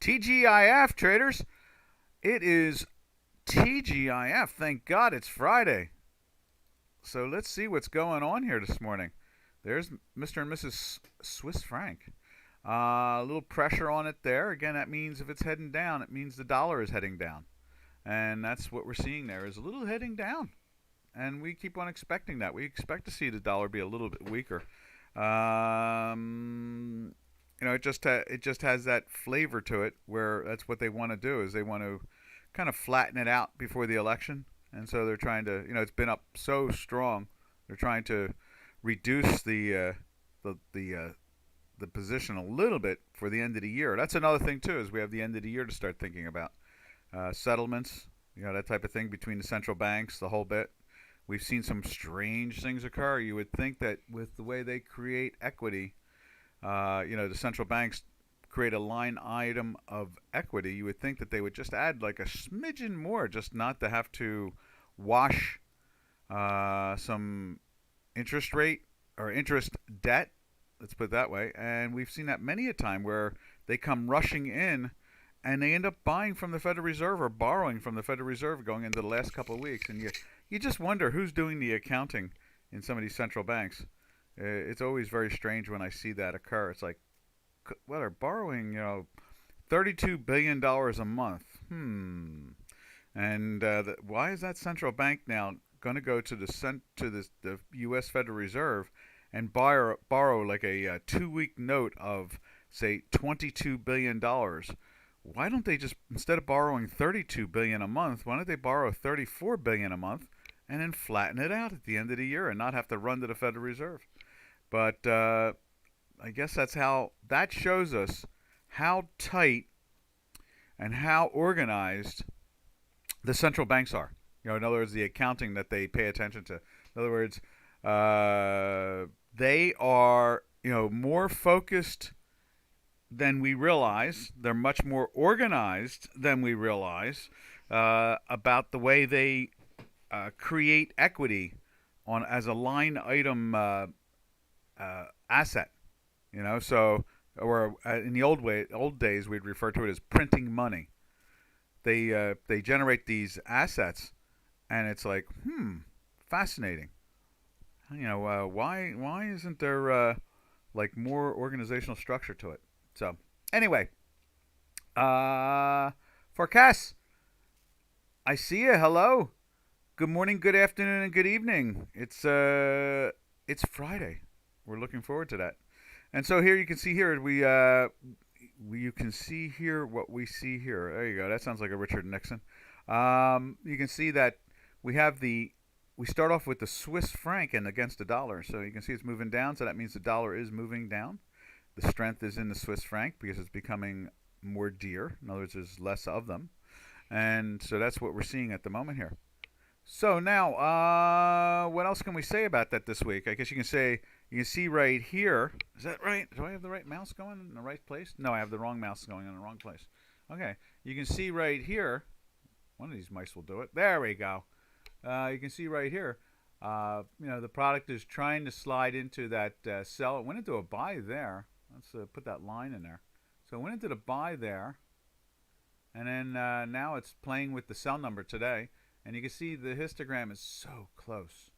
TGIF, traders. It is TGIF. Thank God it's Friday. So let's see what's going on here this morning. There's Mr. and Mrs. Swiss franc. A little pressure on it there. Again, that means if it's heading down, it means the dollar is heading down. And that's what we're seeing there, is a little heading down. And we keep on expecting that. We expect to see the dollar be a little bit weaker. It just has that flavor to it, where that's what they want to do, is they want to kind of flatten it out before the election. And so they're trying to, it's been up so strong. They're trying to reduce the position a little bit for the end of the year. That's another thing too, is we have the end of the year to start thinking about settlements, that type of thing between the central banks, the whole bit. We've seen some strange things occur. You would think that with the way they create equity, the central banks create a line item of equity, you would think that they would just add like a smidgen more, just not to have to wash some interest rate or interest debt, let's put it that way. And we've seen that many a time where they come rushing in and they end up buying from the Federal Reserve or borrowing from the Federal Reserve going into the last couple of weeks. And you just wonder who's doing the accounting in some of these central banks. It's always very strange when I see that occur. It's like, well, they're borrowing, $32 billion a month. And why is that central bank now going to go to the U.S. Federal Reserve and borrow like a 2-week note of, say, $22 billion? Why don't they just, instead of borrowing $32 billion a month, why don't they borrow $34 billion a month and then flatten it out at the end of the year and not have to run to the Federal Reserve? But I guess that shows us how tight and how organized the central banks are. In other words, the accounting that they pay attention to. In other words, they are, more focused than we realize. They're much more organized than we realize about the way they create equity as a line item asset. So, or in the old days, we'd refer to it as printing money. They generate these assets, and it's like, fascinating. Why isn't there like more organizational structure to it? So anyway, forecast. I see you. Hello. Good morning, good afternoon, and good evening. It's Friday. We're looking forward to that. And so here you can see here you can see here what we see here. There you go. That sounds like a Richard Nixon. You can see that we start off with the Swiss franc and against the dollar. So you can see it's moving down. So that means the dollar is moving down. The strength is in the Swiss franc because it's becoming more dear. In other words, there's less of them. And so that's what we're seeing at the moment here. So now, what else can we say about that this week? I guess you can see right here. Is that right? Do I have the right mouse going in the right place? No, I have the wrong mouse going in the wrong place. Okay. You can see right here. One of these mice will do it. There we go. You can see right here. The product is trying to slide into that sell. It went into a buy there. Let's put that line in there. So it went into the buy there. And then now it's playing with the sell number today. And you can see the histogram is so close.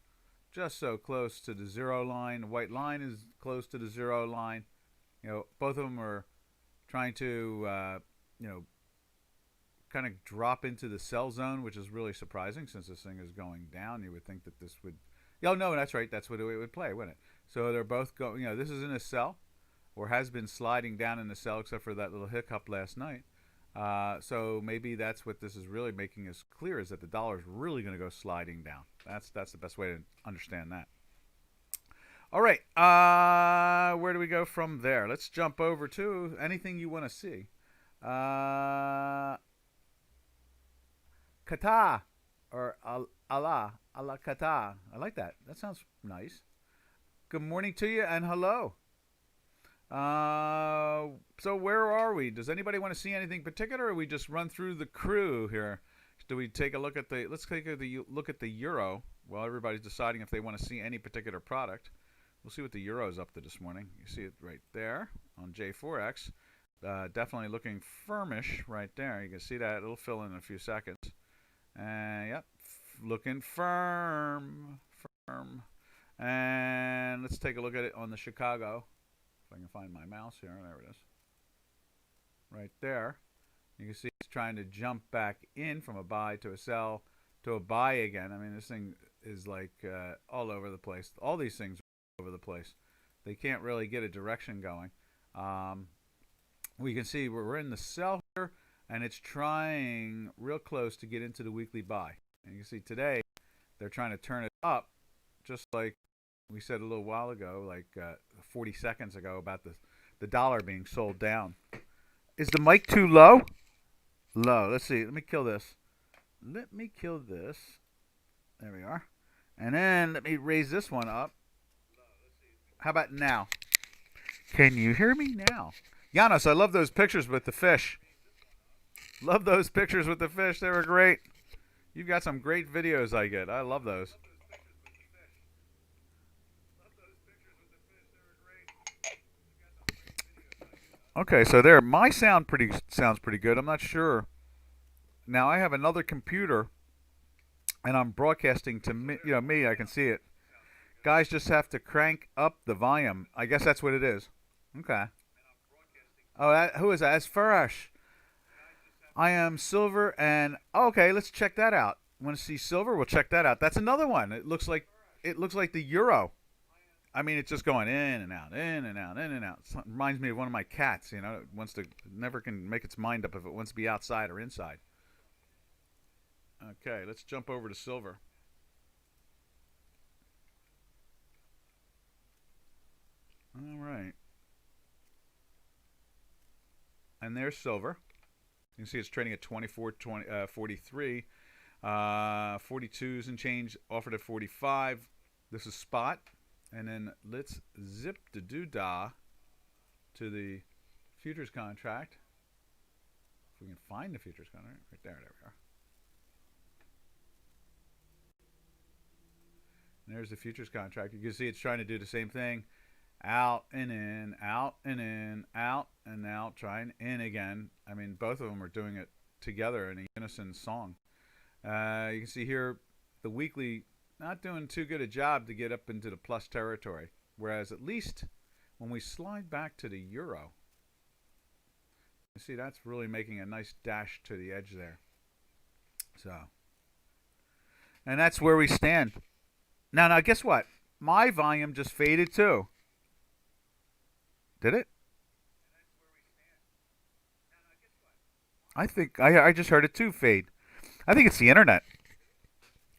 Just so close to the zero line. The white line is close to the zero line. Both of them are trying to, kind of drop into the sell zone, which is really surprising since this thing is going down. You would think that this would... Oh, no, that's right. That's what it would play, wouldn't it? So they're both going... this is in a sell, or has been sliding down in the sell, except for that little hiccup last night. So maybe that's what this is really making us clear, is that the dollar is really going to go sliding down. That's the best way to understand that. All right. Where do we go from there? Let's jump over to anything you want to see. Kata, or Allah Kata. I like that. That sounds nice. Good morning to you, and hello. So where are we? Does anybody want to see anything particular, or we just run through the crew here? Do we take a look at let's take a look at the euro while everybody's deciding if they want to see any particular product. We'll see what the euro is up to this morning. You see it right there on J4X. Definitely looking firmish right there. You can see that. It'll fill in a few seconds. And yep, looking firm. Firm. And let's take a look at it on the Chicago. If I can find my mouse here. There it is. Right there. You can see it's trying to jump back in from a buy to a sell to a buy again. I mean, this thing is like all over the place. All these things are all over the place. They can't really get a direction going. We can see we're in the sell here, and it's trying real close to get into the weekly buy. And you can see today they're trying to turn it up, just like we said a little while ago, like 40 seconds ago, about the dollar being sold down. Is the mic too low? Low. Let's see. Let me kill this. Let me kill this. There we are. And then let me raise this one up. How about now? Can you hear me now? Janos, I love those pictures with the fish. Love those pictures with the fish. They were great. You've got some great videos I get. I love those. Okay, so there, my sounds pretty good. I'm not sure. Now I have another computer, and I'm broadcasting to me. I can see it. Guys just have to crank up the volume. I guess that's what it is. Okay. Oh, who is that? That's Farash. I am silver, and okay, let's check that out. Want to see silver? We'll check that out. That's another one. It looks like the euro. I mean, it's just going in and out, in and out, in and out. It reminds me of one of my cats. It wants to never can make its mind up if it wants to be outside or inside. Okay, let's jump over to silver. All right. And there's silver. You can see it's trading at 43. 42s and change, offered at 45. This is spot. And then let's zip the doodah to the futures contract. If we can find the futures contract. Right there, there we are. And there's the futures contract. You can see it's trying to do the same thing. Out and in, out and in, out and out, trying in again. I mean, both of them are doing it together in a unison song. You can see here the weekly not doing too good a job to get up into the plus territory. Whereas at least when we slide back to the euro, you see that's really making a nice dash to the edge there. So, and that's where we stand. Now, guess what? My volume just faded too. Did it? I think I just heard it too fade. I think it's the internet.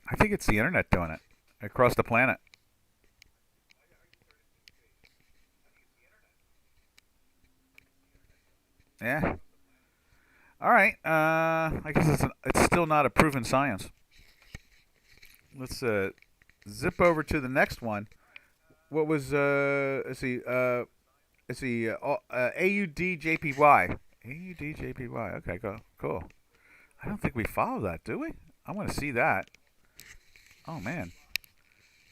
I think it's the internet doing it across the planet. Yeah. All right. I guess it's still not a proven science. Let's zip over to the next one. What was let's see AUD JPY. AUD JPY. Okay, cool. I don't think we follow that, do we? I want to see that. Oh man.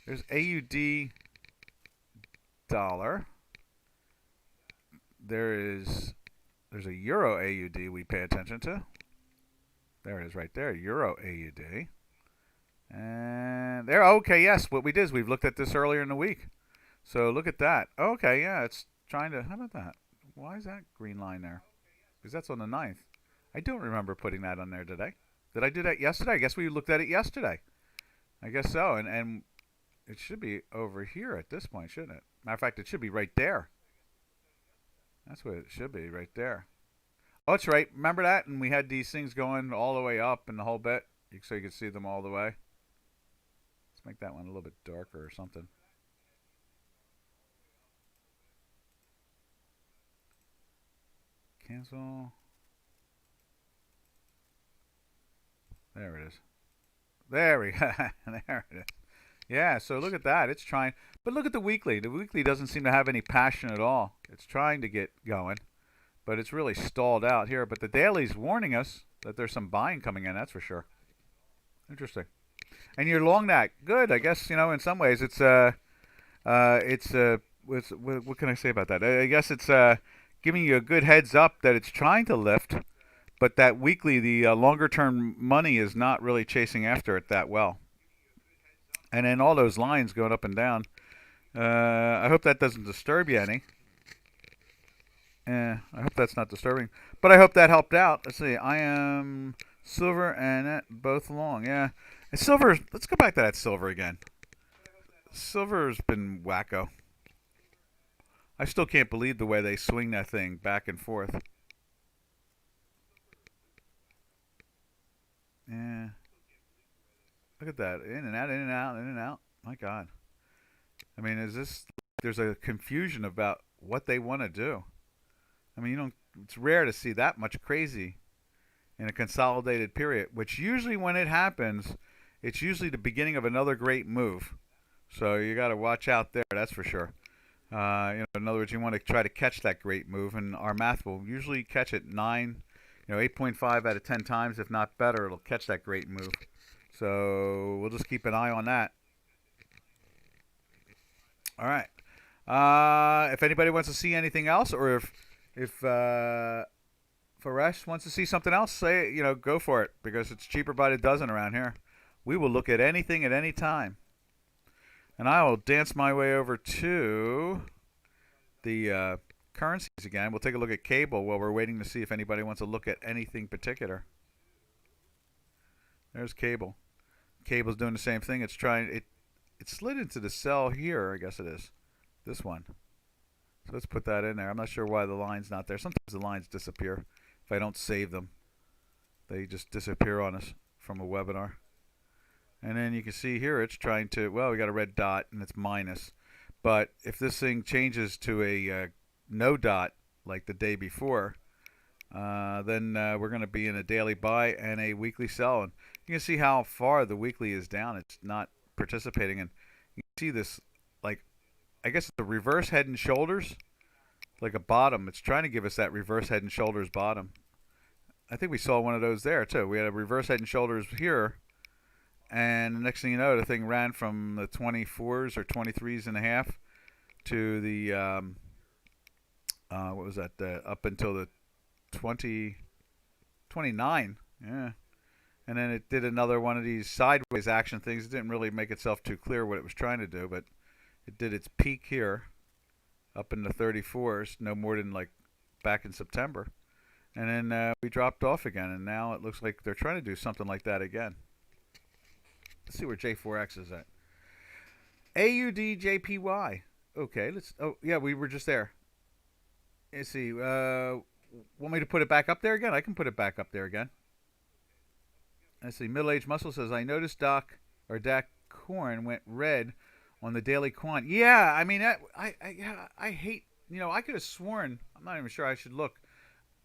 There's AUD dollar. There's a Euro AUD we pay attention to. There it is right there, Euro AUD. And there, okay, yes, what we did is we've looked at this earlier in the week. So look at that. Okay, yeah, it's trying to, how about that? Why is that green line there? Because that's on the 9th. I don't remember putting that on there today. Did I do that yesterday? I guess we looked at it yesterday. I guess so, and it should be over here at this point, shouldn't it? Matter of fact, it should be right there. That's what it should be, right there. Oh, that's right. Remember that? And we had these things going all the way up and the whole bit, so you could see them all the way. Let's make that one a little bit darker or something. Cancel. There it is. There we go. There it is. Yeah, so look at that. It's trying. But look at the weekly. The weekly doesn't seem to have any passion at all. It's trying to get going, but it's really stalled out here. But the daily's warning us that there's some buying coming in, that's for sure. Interesting. And you're long that. Good. I guess, in some ways what can I say about that? I guess it's giving you a good heads up that it's trying to lift, but that weekly, the longer term money is not really chasing after it that well. And then all those lines going up and down. I hope that doesn't disturb you any. I hope that's not disturbing. But I hope that helped out. Let's see. I am silver and that both long. Yeah. And silver, let's go back to that silver again. Silver's been wacko. I still can't believe the way they swing that thing back and forth. Yeah. Look at that. In and out, in and out, in and out. My God. I mean, there's a confusion about what they want to do. I mean, it's rare to see that much crazy in a consolidated period, which usually when it happens, it's usually the beginning of another great move. So you got to watch out there, that's for sure. In other words, you want to try to catch that great move, and our math will usually catch it 8.5 out of 10 times, if not better, it'll catch that great move. So we'll just keep an eye on that. All right. If anybody wants to see anything else, or if Faresh wants to see something else, go for it, because it's cheaper by the dozen around here. We will look at anything at any time. And I will dance my way over to the currencies again. We'll take a look at cable while we're waiting to see if anybody wants to look at anything particular. There's cable. Cable's doing the same thing. It's trying it slid into the cell here, I guess it is. This one. So let's put that in there. I'm not sure why the line's not there. Sometimes the lines disappear if I don't save them. They just disappear on us from a webinar. And then you can see here it's trying to, well, we got a red dot and it's minus. But if this thing changes to a no dot like the day before, then we're going to be in a daily buy and a weekly sell. And you can see how far the weekly is down. It's not participating. And you can see this, like, I guess the reverse head and shoulders, like a bottom. It's trying to give us that reverse head and shoulders bottom. I think we saw one of those there too. We had a reverse head and shoulders here. And the next thing you know, the thing ran from the 24s or 23s and a half to the, what was that, up until the 29. Yeah. And then it did another one of these sideways action things. It didn't really make itself too clear what it was trying to do, but it did its peak here up in the 34s, no more than like back in September. And then we dropped off again, and now it looks like they're trying to do something like that again. Let's see where J4X is at. AUDJPY. Okay, oh, yeah, we were just there. Let's see. Want me to put it back up there again? I can put it back up there again. Let's see. Middle-aged Muscle says, I noticed DAC Corn went red on the daily quant. Yeah, I mean, I hate, I could have sworn, I'm not even sure I should look.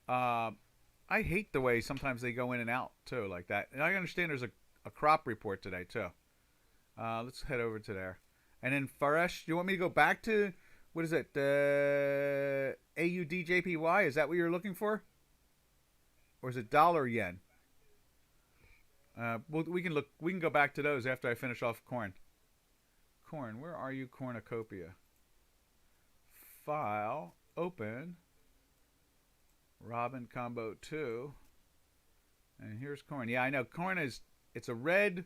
I hate the way sometimes they go in and out, too, like that. And I understand there's a crop report today, too. Let's head over to there. And then Faresh, do you want me to go back to, what is it, AUDJPY? Is that what you're looking for? Or is it dollar yen? Well, we can go back to those after I finish off corn. Corn, where are you, Cornucopia? File, open, Robin Combo 2. And here's corn. Yeah, I know. Corn is, it's a red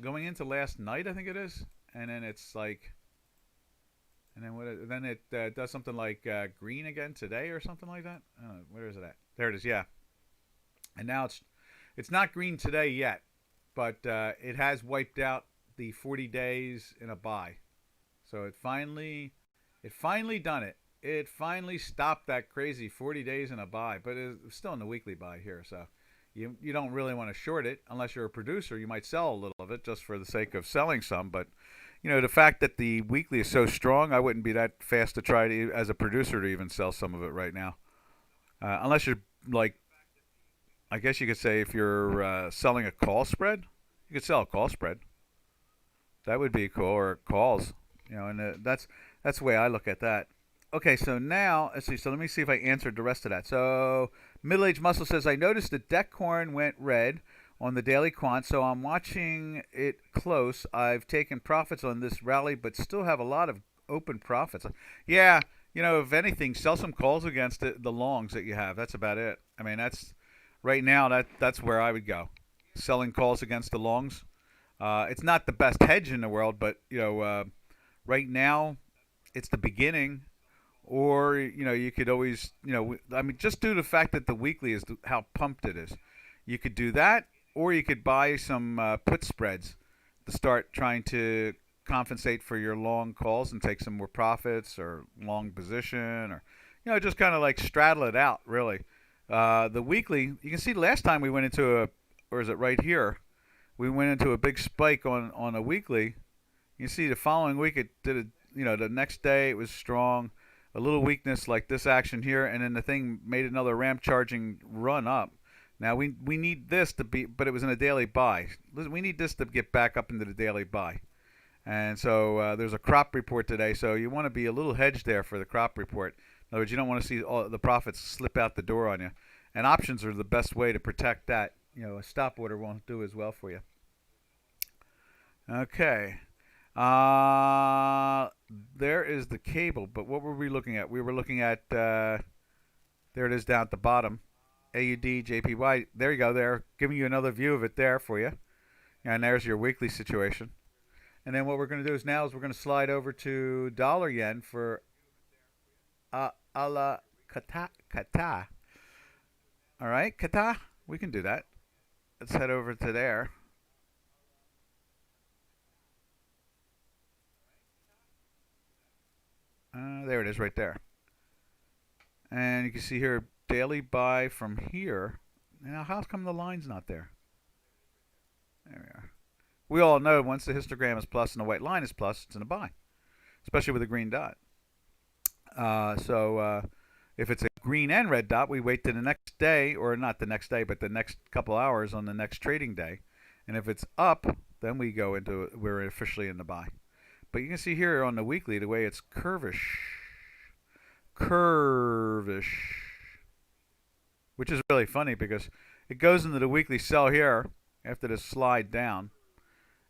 going into last night, I think it is. And then it's like, and then then it does something like green again today or something like that. Where is it at? There it is, yeah. And now it's not green today yet, but it has wiped out the 40 days in a buy. So it finally done it. It finally stopped that crazy 40 days in a buy, but it's still in the weekly buy here. So you don't really want to short it unless you're a producer. You might sell a little of it just for the sake of selling some. But the fact that the weekly is so strong, I wouldn't be that fast to try to, as a producer, to even sell some of it right now, unless you're like, I guess you could say if you're selling a call spread, you could sell a call spread. That would be cool, or calls, and that's the way I look at that. Okay, so now, let's see. So let me see if I answered the rest of that. So Middle-Aged Muscle says, I noticed the deck corn went red on the daily quant, so I'm watching it close. I've taken profits on this rally, but still have a lot of open profits. Yeah, if anything, sell some calls against the longs that you have. That's about it. I mean, that's right now. That's where I would go. Selling calls against the longs. It's not the best hedge in the world, but right now it's the beginning. Or you could always I mean, just due to the fact that the weekly is how pumped it is, you could do that, or you could buy some put spreads to start trying to compensate for your long calls and take some more profits or long position, or just kind of like straddle it out really. The weekly, you can see last time we went into or is it right here, we went into a big spike on a weekly. You see the following week it did the next day it was strong, a little weakness like this action here, and then the thing made another ramp charging run up. Now we need this to be, but it was in a daily buy. We need this to get back up into the daily buy. And so there's a crop report today, so you want to be a little hedged there for the crop report. In other words, you don't want to see all the profits slip out the door on you. And options are the best way to protect that. A stop order won't do as well for you. Okay. There is the cable, but what were we looking at? We were looking at, there it is down at the bottom, AUD, JPY. There you go, there, giving you another view of it there for you. And there's your weekly situation. And then what we're going to do is we're going to slide over to dollar yen for ala kata. All right, kata, we can do that. Let's head over to there. There it is right there. And you can see here, daily buy from here. Now, how come the line's not there? There we are. We all know once the histogram is plus and the white line is plus, it's in a buy, especially with a green dot. So if it's a green and red dot, we wait to the next day, or not the next day, but the next couple hours on the next trading day. And if it's up, then we're officially in the buy. But you can see here on the weekly the way it's curvish, which is really funny because it goes into the weekly sell here after the slide down.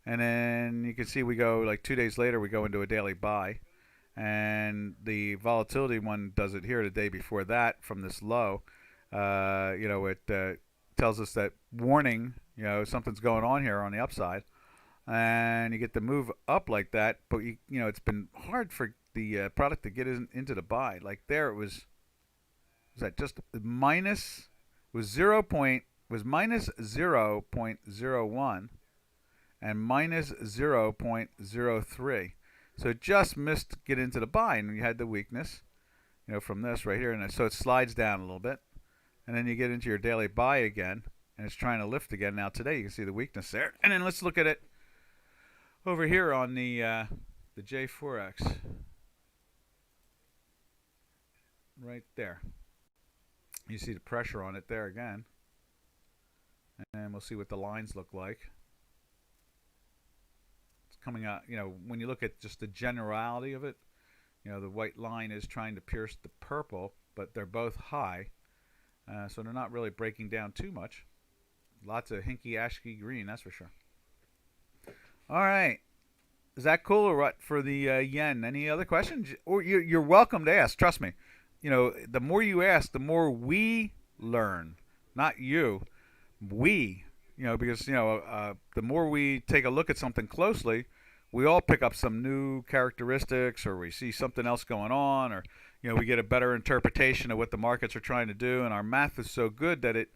And then you can see we go like 2 days later, we go into a daily buy. And the volatility one does it here the day before that from this low. It tells us that warning, something's going on here on the upside. And you get the move up like that. But, it's been hard for the product to get into the buy. Like there it was that just minus, was minus 0.01 and minus 0.03. So it just missed get into the buy, and you had the weakness, from this right here. And so it slides down a little bit. And then you get into your daily buy again, and it's trying to lift again. Now today you can see the weakness there. And then let's look at it over here on the J4X. Right there. You see the pressure on it there again. And we'll see what the lines look like. Coming out, when you look at just the generality of it, the white line is trying to pierce the purple, but they're both high, so they're not really breaking down too much. Lots of hinky, ashy green, that's for sure. All right, is that cool or what for the yen? Any other questions? Or you're welcome to ask. Trust me, the more you ask, the more we learn. Not you, we. Because the more we take a look at something closely, we all pick up some new characteristics, or we see something else going on, or we get a better interpretation of what the markets are trying to do, and our math is so good that it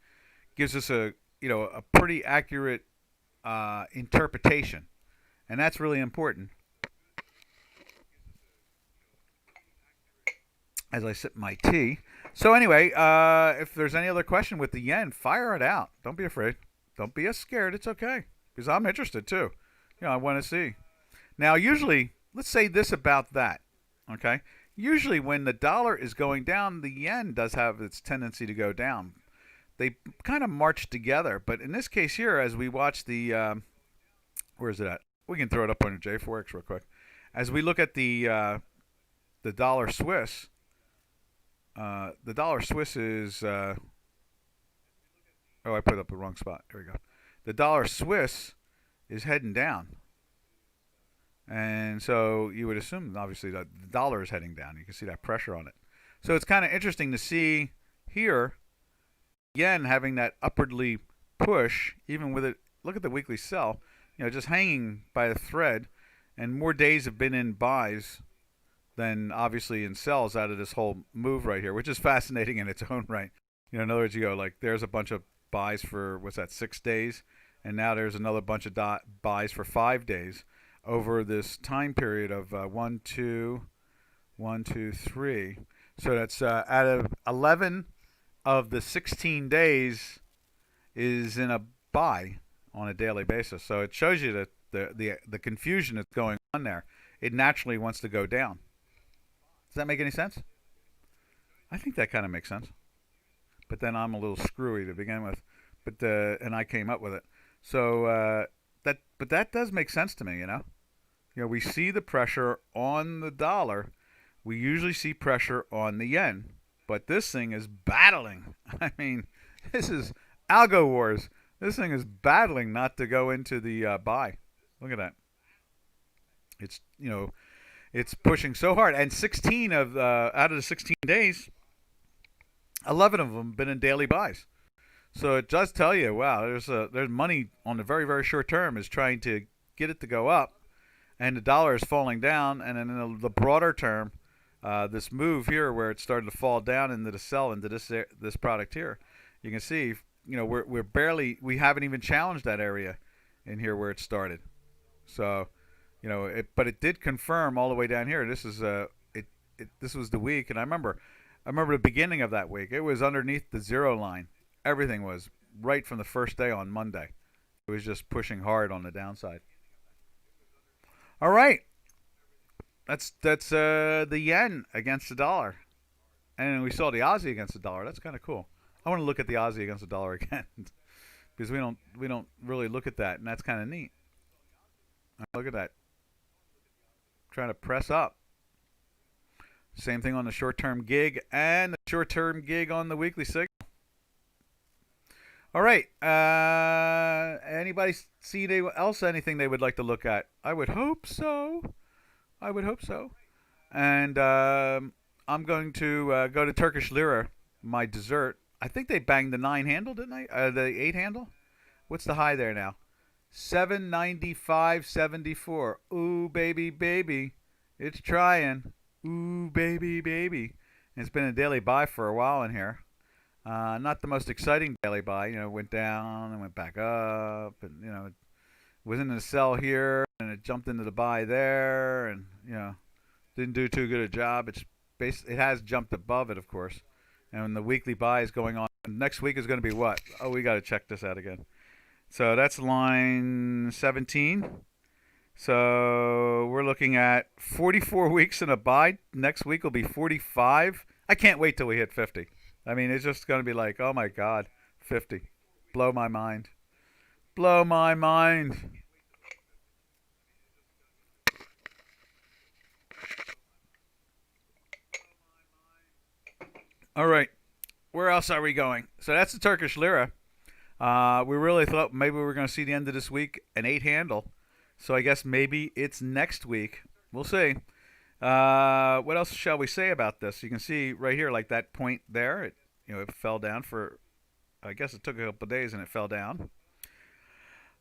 gives us a pretty accurate interpretation, and that's really important. As I sip my tea. So anyway, if there's any other question with the yen, fire it out. Don't be afraid. Don't be as scared. It's okay. Because I'm interested too. I want to see. Now, usually, let's say this about that. Okay? Usually when the dollar is going down, the yen does have its tendency to go down. They kind of march together. But in this case here, as we watch the... where is it at? We can throw it up on your J4X real quick. As we look at the dollar Swiss, the dollar Swiss is... oh, I put it up the wrong spot. There we go. The dollar Swiss is heading down. And so you would assume, obviously, that the dollar is heading down. You can see that pressure on it. So it's kind of interesting to see here, yen having that upwardly push, even with it. Look at the weekly sell, just hanging by a thread, and more days have been in buys than obviously in sells out of this whole move right here, which is fascinating in its own right. In other words, you go like, there's a bunch of buys for, what's that, 6 days, and now there's another bunch of buys for 5 days over this time period of 1, 2, 1, 2, 3. So that's out of 11 of the 16 days is in a buy on a daily basis. So it shows you that the confusion that's going on there. It naturally wants to go down. Does that make any sense? I think that kind of makes sense. But then I'm a little screwy to begin with. And I came up with it. So that does make sense to me. We see the pressure on the dollar. We usually see pressure on the yen. But this thing is battling. I mean, this is algo wars. This thing is battling not to go into the buy. Look at that. It's it's pushing so hard, and 16 of out of the 16 days, 11 of them have been in daily buys. So it does tell you, wow, there's money on the very, very short term is trying to get it to go up, and the dollar is falling down, and then in the broader term, this move here where it started to fall down into the sell into this product here, you can see, we haven't even challenged that area in here where it started. So, but it did confirm all the way down here. This is this was the week, and I remember the beginning of that week. It was underneath the zero line. Everything was right from the first day on Monday. It was just pushing hard on the downside. All right, that's the yen against the dollar, and we saw the Aussie against the dollar. That's kind of cool. I want to look at the Aussie against the dollar again because we don't really look at that, and that's kind of neat. Look at that. Trying to press up. Same thing on the short-term gig and the short-term gig on the weekly signal. All right. Anybody see anything they would like to look at? I would hope so. And I'm going to go to Turkish lira, my dessert. I think they banged the 9 handle, didn't they? The 8 handle? What's the high there now? 795.74. Ooh, baby. It's trying. Ooh, baby. And it's been a daily buy for a while in here. Not the most exciting daily buy. It went down and went back up. And, it was in the sell here. And it jumped into the buy there. And, didn't do too good a job. It has jumped above it, of course. And the weekly buy is going on. Next week is going to be what? Oh, we got to check this out again. So that's line 17. So we're looking at 44 weeks in a buy. Next week will be 45. I can't wait till we hit 50. I mean, it's just going to be like, oh my God, 50. Blow my mind. All right. Where else are we going? So that's the Turkish lira. We really thought maybe we were going to see the end of this week an 8 handle. So I guess maybe it's next week. We'll see. What else shall we say about this? You can see right here, like that point there. It fell down for, I guess it took a couple of days and it fell down.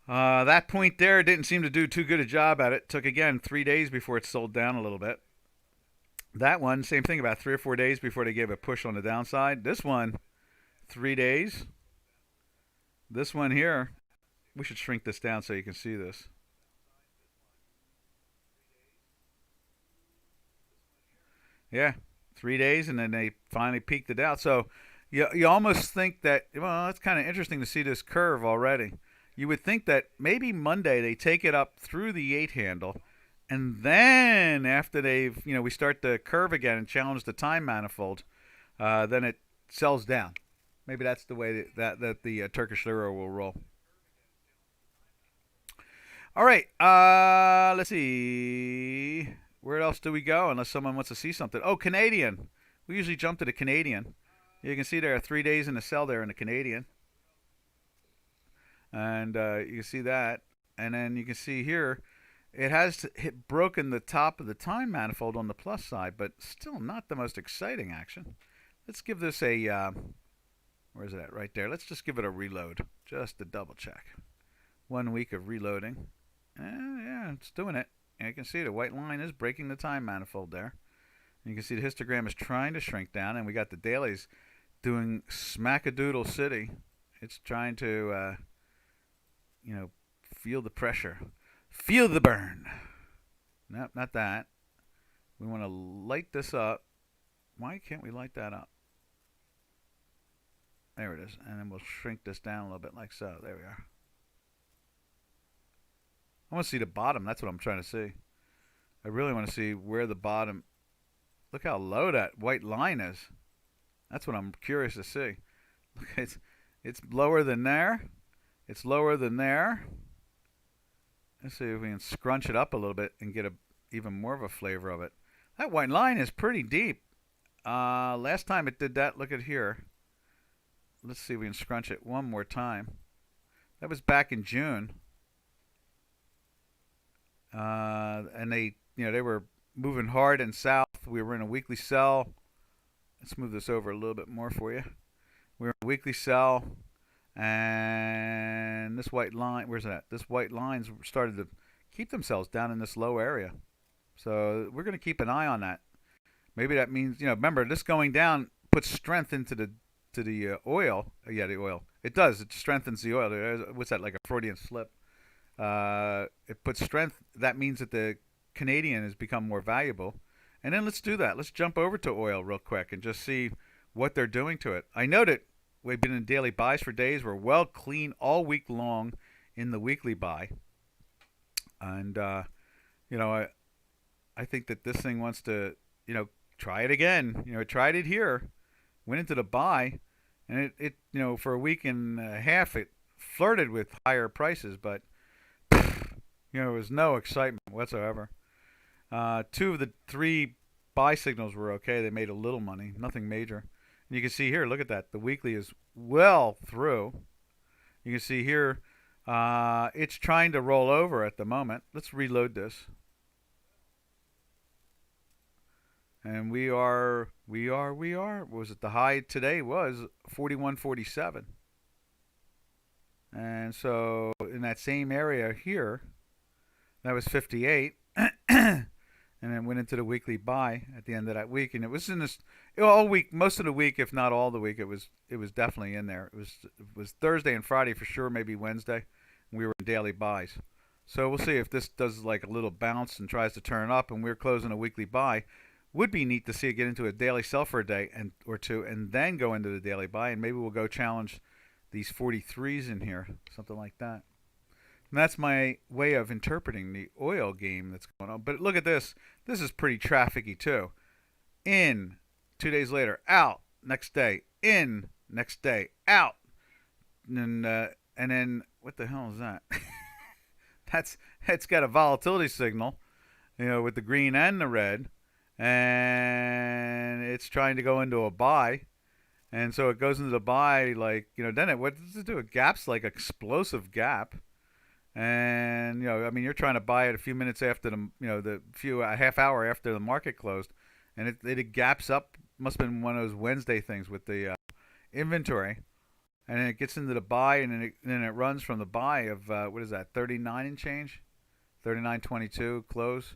That point there didn't seem to do too good a job at it. Took, again, 3 days before it sold down a little bit. That one, same thing, about 3 or 4 days before they gave a push on the downside. This one, 3 days. This one here, we should shrink this down so you can see this. Yeah, 3 days, and then they finally peaked it out. So you almost think that, well, it's kind of interesting to see this curve already. You would think that maybe Monday they take it up through the 8 handle, and then after we start the curve again and challenge the time manifold, then it sells down. Maybe that's the way that the Turkish lira will roll. All right, let's see. Where else do we go unless someone wants to see something? Oh, Canadian. We usually jump to the Canadian. You can see there are 3 days in the sell there in the Canadian. And you can see that. And then you can see here It has broken the top of the time manifold on the plus side, but still not the most exciting action. Let's give this a, where is it at? Right there. Let's just give it a reload, just to double check. 1 week of reloading. Yeah, it's doing it. And you can see the white line is breaking the time manifold there. And you can see the histogram is trying to shrink down, and we got the dailies doing smackadoodle city. It's trying to, feel the pressure. Feel the burn. Nope, not that. We want to light this up. Why can't we light that up? There it is. And then we'll shrink this down a little bit like so. There we are. I want to see the bottom. That's what I'm trying to see. I really want to see where the bottom... Look how low that white line is. That's what I'm curious to see. Look, it's lower than there. It's lower than there. Let's see if we can scrunch it up a little bit and get even more of a flavor of it. That white line is pretty deep. Last time it did that, look at here. Let's see if we can scrunch it one more time. That was back in June. And they were moving hard and south. We were in a weekly sell. Let's move this over a little bit more for you. We were in a weekly sell, and this white line, where's that? This white lines started to keep themselves down in this low area. So we're going to keep an eye on that. Maybe that means, remember, this going down puts strength into the oil. Yeah, the oil. It does. It strengthens the oil. What's that, like a Freudian slip? It puts strength. That means that the Canadian has become more valuable. And then let's do that. Let's jump over to oil real quick and just see what they're doing to it. I know that we've been in daily buys for days. We're well clean all week long in the weekly buy. And, I think that this thing wants to, try it again. It tried it here, went into the buy, and it for a week and a half, it flirted with higher prices, but, there was no excitement whatsoever. 2 of the 3 buy signals were okay. They made a little money, nothing major. And you can see here, look at that. The weekly is well through. You can see here, it's trying to roll over at the moment. Let's reload this. And we are, what was it? The high today was 41.47. And so in that same area here, that was 58. And then went into the weekly buy at the end of that week, and it was in this all week, most of the week, if not all the week. It was definitely in there. It was Thursday and Friday for sure, maybe Wednesday. We were in daily buys, so we'll see if this does like a little bounce and tries to turn up, and we're closing a weekly buy. Would be neat to see it get into a daily sell for a day or two, and then go into the daily buy, and maybe we'll go challenge these 43s in here, something like that. And that's my way of interpreting the oil game that's going on. But look at this. This is pretty trafficky too. In, 2 days later, out, next day, in, next day, out. And then, what the hell is that? It's got a volatility signal, with the green and the red. And it's trying to go into a buy. And so it goes into the buy like, then what does it do? It gaps like explosive gap. And you're trying to buy it a few minutes after a half hour after the market closed, and it gaps up. Must have been one of those Wednesday things with the inventory, and then it gets into the buy, and then it runs from the buy of what is that, 39 and change, 39.22 close,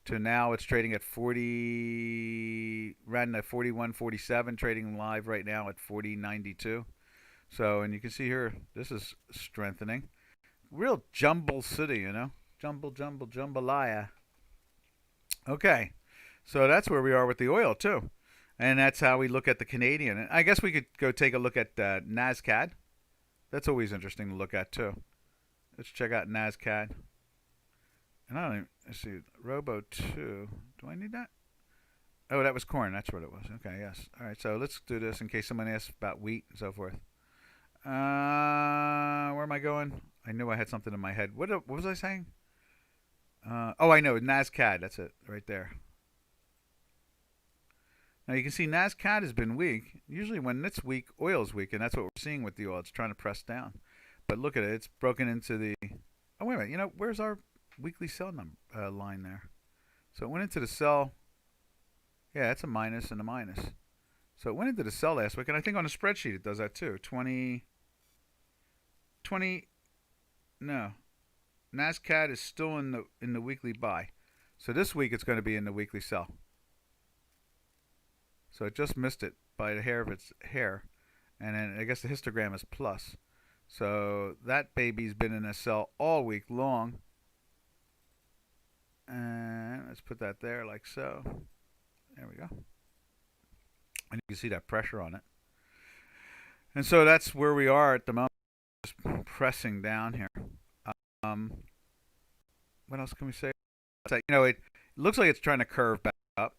to now it's trading at 40, ran at 41.47, trading live right now at 40.92. So, and you can see here, this is strengthening. Real jumble city, Jumble, jambalaya. Okay. So that's where we are with the oil, too. And that's how we look at the Canadian. And I guess we could go take a look at NASCAD. That's always interesting to look at, too. Let's check out NASCAD. And let's see, Robo 2. Do I need that? Oh, that was corn. That's what it was. Okay, yes. All right, so let's do this in case someone asks about wheat and so forth. Where am I going? I knew I had something in my head. What was I saying? Oh, I know. NASCAD. That's it. Right there. Now, you can see NASCAD has been weak. Usually when it's weak, oil's weak, and that's what we're seeing with the oil. It's trying to press down. But look at it. It's broken into the... Oh, wait a minute. Where's our weekly sell line there. So it went into the sell. Yeah, it's a minus and a minus. So it went into the sell last week, and I think on the spreadsheet it does that too. 20, no. Nasdaq is still in the weekly buy. So this week it's going to be in the weekly sell. So it just missed it by the hair of its hair. And then I guess the histogram is plus. So that baby's been in a sell all week long. And let's put that there like so. There we go. And you can see that pressure on it. And so that's where we are at the moment. Just pressing down here. What else can we say? It looks like it's trying to curve back up.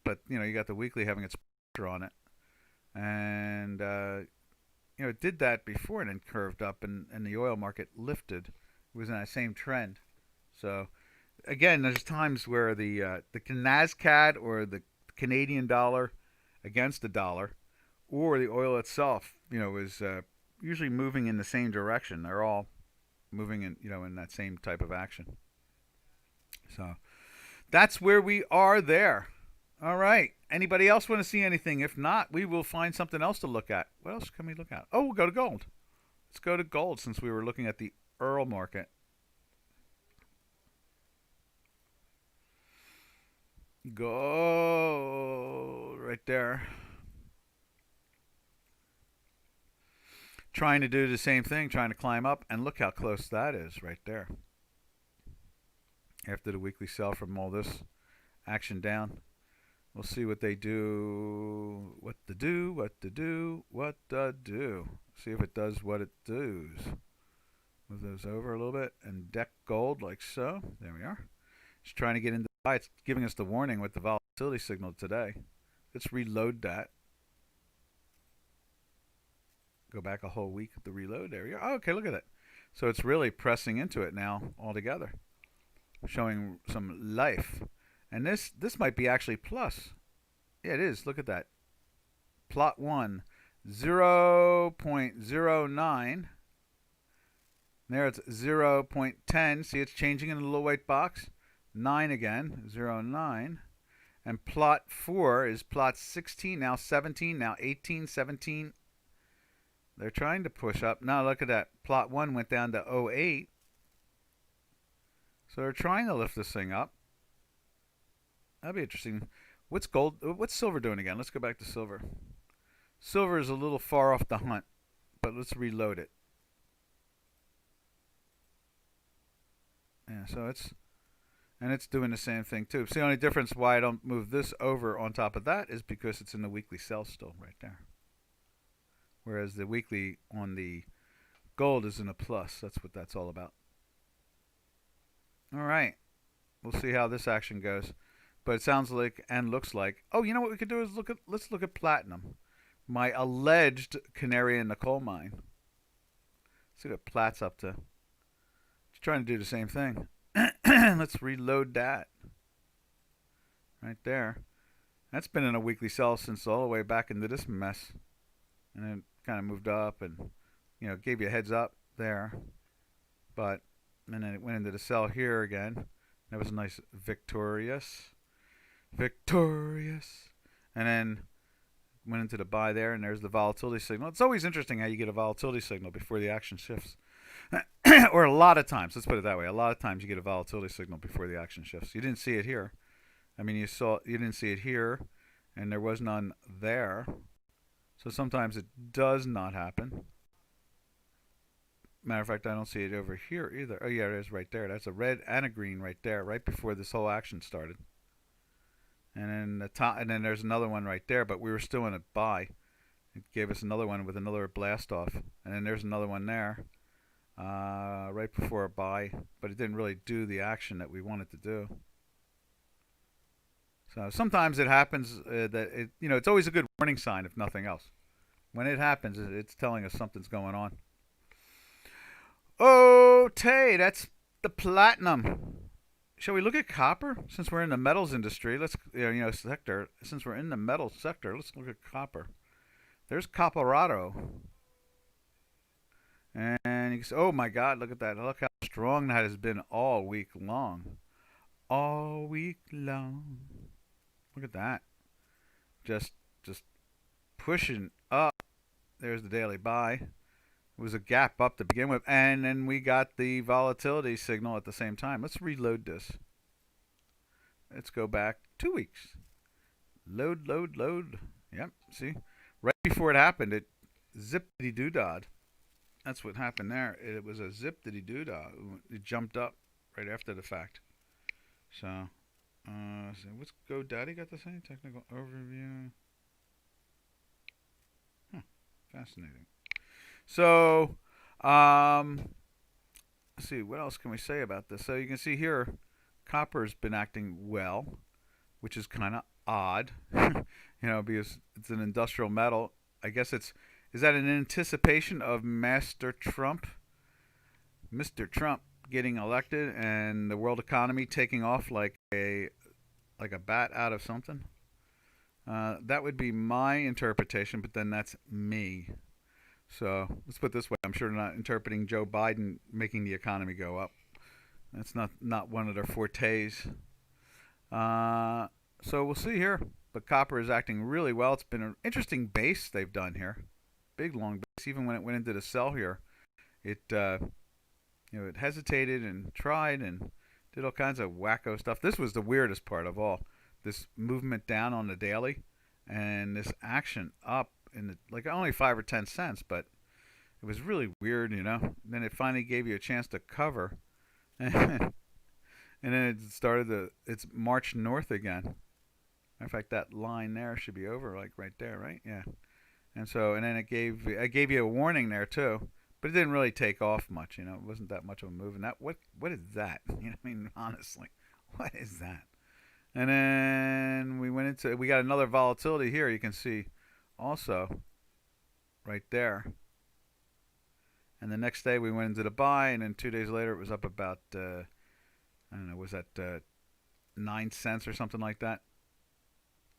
But, you got the weekly having its pressure on it. And, it did that before and then curved up, and the oil market lifted. It was in that same trend. So, again, there's times where the Nasdaq or the Canadian dollar against the dollar or the oil itself, is usually moving in the same direction. They're all moving in that same type of action. So, that's where we are there. All right. Anybody else want to see anything? If not, we will find something else to look at. What else can we look at? Oh, we'll go to gold. Let's go to gold since we were looking at the Earl market. Gold right there. Trying to do the same thing, trying to climb up, and look how close that is right there. After the weekly sell from all this action down. We'll see what they do, what to do. See if it does what it does. Move those over a little bit and deck gold like so. There we are. It's trying to get into the buy. It's giving us the warning with the volatility signal today. Let's reload that. Go back a whole week at the reload. There we go. Oh, okay, look at it. So it's really pressing into it now altogether. Showing some life. And this might be actually plus. Yeah, it is. Look at that. Plot 1, 0.09. There it's 0.10. See, it's changing in the little white box. 9 again, 0.9. And plot 4 is plot 16, now 17, now 18, 17. They're trying to push up. Now look at that. Plot 1 went down to 0.8. So they're trying to lift this thing up. That'd be interesting. What's silver doing again? Let's go back to silver. Silver is a little far off the hunt, but let's reload it. Yeah, so it's doing the same thing too. So the only difference why I don't move this over on top of that is because it's in the weekly sell still right there. Whereas the weekly on the gold is in a plus. That's what that's all about. All right. We'll see how this action goes. But it sounds like and looks like, oh, you know what we could do is let's look at platinum. My alleged canary in the coal mine. See what Plat's up to. It's trying to do the same thing. Let's reload that. Right there. That's been in a weekly sell since all the way back into this mess. And then kind of moved up and, gave you a heads up there. And then it went into the sell here again. That was a nice victorious. And then went into the buy there, and there's the volatility signal. It's always interesting how you get a volatility signal before the action shifts. Or a lot of times, let's put it that way. A lot of times you get a volatility signal before the action shifts. You didn't see it here. I mean, you didn't see it here, and there was none there. So sometimes it does not happen. Matter of fact, I don't see it over here either. Oh yeah, it is right there. That's a red and a green right there, right before this whole action started. And then then there's another one right there, but we were still in a buy. It gave us another one with another blast off, and then there's another one there, right before a buy, but it didn't really do the action that we wanted to do. So sometimes it happens that it's always a good warning sign if nothing else. When it happens, it's telling us something's going on. Okay, that's the platinum. Shall we look at copper? Since we're in the metals industry, sector. Since we're in the metal sector, let's look at copper. There's Copperado. And you can see, oh my God, look at that. Look how strong that has been all week long. All week long. Look at that. Just pushing up. There's the daily buy. It was a gap up to begin with, and then we got the volatility signal at the same time. Let's reload this. Let's go back 2 weeks. Load, load, load. Yep, see? Right before it happened, it zippity-doo-dah'd. That's what happened there. It was a zippity-doo-dah. It jumped up right after the fact. So what's GoDaddy got to say? Technical overview. Huh, fascinating. So, let's see, what else can we say about this? So you can see here, copper's been acting well, which is kind of odd, because it's an industrial metal. I guess is that an anticipation of Mr. Trump getting elected and the world economy taking off like a bat out of something? That would be my interpretation, but then that's me. So let's put it this way: I'm sure they're not interpreting Joe Biden making the economy go up. That's not one of their fortes. So we'll see here. But copper is acting really well. It's been an interesting base they've done here, big long base. Even when it went into the sell here, it it hesitated and tried and did all kinds of wacko stuff. This was the weirdest part of all. This movement down on the daily, and this action up in the, like only 5 or 10 cents, but it was really weird, Then it finally gave you a chance to cover, and then it started it's marched north again. In fact, that line there should be over, like right there, right? Yeah. And then it gave you a warning there too, but it didn't really take off much. It wasn't that much of a move. And what is that? Honestly, what is that? And then we got another volatility here. You can see also right there. And the next day we went into the buy, and then 2 days later it was up about I don't know, was that 9 cents or something like that.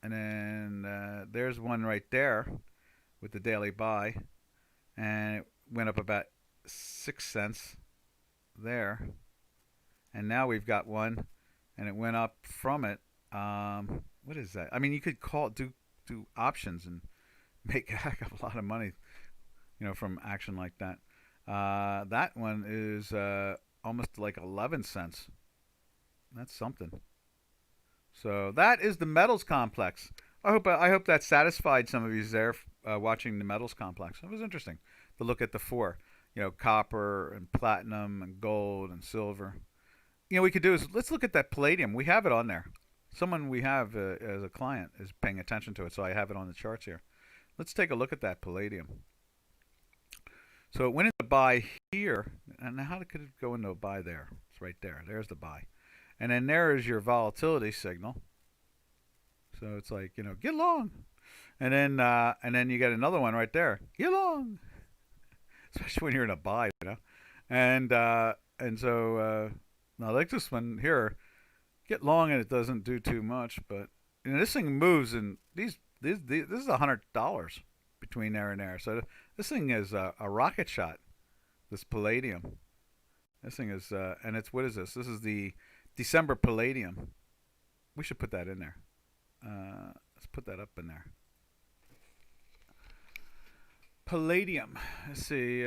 And then there's one right there with the daily buy, and it went up about 6 cents there. And now we've got one, and it went up from it. What is that? I mean, you could do options and make a heck of a lot of money, from action like that. That one is almost like 11 cents. That's something. So that is the metals complex. I hope that satisfied some of you there watching the metals complex. It was interesting to look at the four, copper and platinum and gold and silver. We could do is let's look at that palladium. We have it on there. Someone we have as a client is paying attention to it, so I have it on the charts here. Let's take a look at that palladium. So it went into buy here, and how could it go into a buy there? It's right there. There's the buy. And then there is your volatility signal. So it's like, get long. And then you get another one right there. Get long. Especially when you're in a buy, And so now like this one here, get long and it doesn't do too much, but this thing moves, and this is $100 between there and there. So this thing is a rocket shot. This palladium. This thing is and it's, what is this? This is the December palladium. We should put that in there. Let's put that up in there. Palladium. Let's see.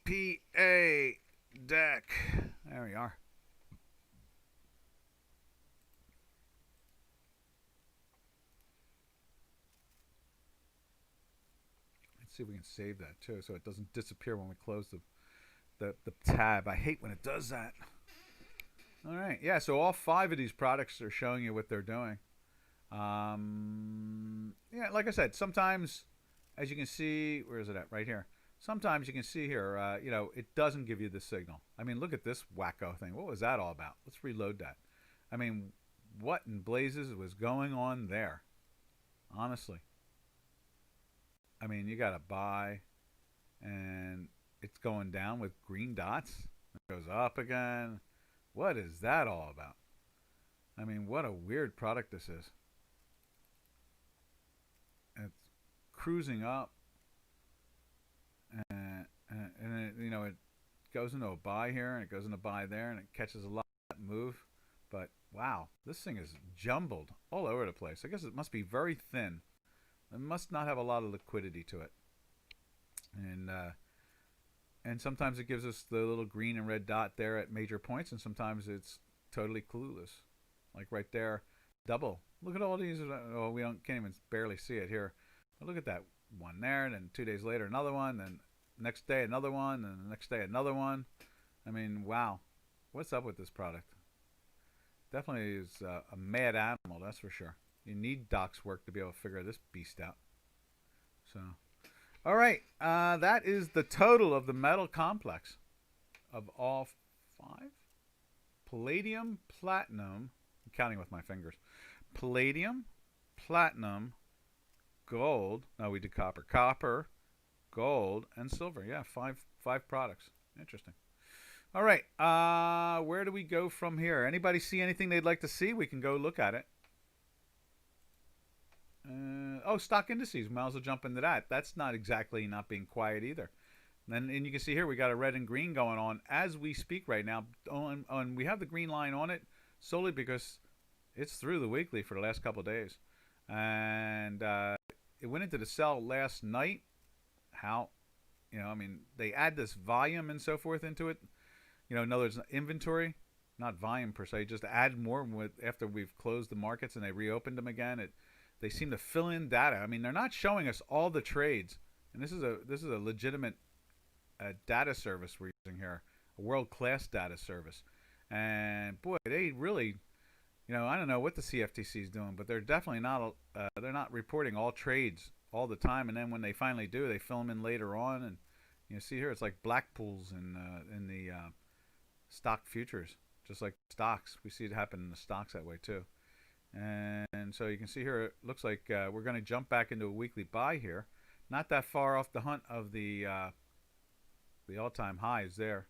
PA deck. There we are. Let's see if we can save that too, so it doesn't disappear when we close the tab. I hate when it does that. All right. Yeah, so all 5 of these products are showing you what they're doing. Yeah, like I said, sometimes, as you can see, where is it at? Right here. Sometimes you can see here, it doesn't give you the signal. I mean, look at this wacko thing. What was that all about? Let's reload that. I mean, what in blazes was going on there? Honestly. I mean, you got to buy, and it's going down with green dots. It goes up again. What is that all about? I mean, what a weird product this is. It's cruising up, and it goes into a buy here and it goes into a buy there and it catches a lot of that move. But wow, this thing is jumbled all over the place. I guess it must be very thin. It must not have a lot of liquidity to it. And sometimes it gives us the little green and red dot there at major points, and sometimes it's totally clueless. Like right there, double. Look at all these. Oh, can't even barely see it here. But look at that one there, and then 2 days later another one, then next day another one, and the next day another one. I mean, wow. What's up with this product? Definitely is a mad animal, that's for sure. You need Doc's work to be able to figure this beast out. So, all right, that is the total of the metal complex of all 5. Palladium, platinum, I'm counting with my fingers. Palladium, platinum, gold. No, we did copper. Copper, gold, and silver. Yeah, five products. Interesting. All right, where do we go from here? Anybody see anything they'd like to see? We can go look at it. Stock indices. Might as well jump into that. That's not exactly not being quiet either. And you can see here we got a red and green going on as we speak right now. And we have the green line on it solely because it's through the weekly for the last couple of days. And it went into the sell last night. How? They add this volume and so forth into it. In other words, inventory, not volume per se, just add more after we've closed the markets and they reopened them again. They seem to fill in data. They're not showing us all the trades, and this is a legitimate data service we're using here, a world-class data service. And boy, they really, I don't know what the CFTC is doing, but they're definitely not. They're not reporting all trades all the time, and then when they finally do, they fill them in later on. And you see here, it's like black pools in the stock futures, just like stocks. We see it happen in the stocks that way too. And so you can see here, it looks like we're going to jump back into a weekly buy here. Not that far off the hunt of the all-time highs there.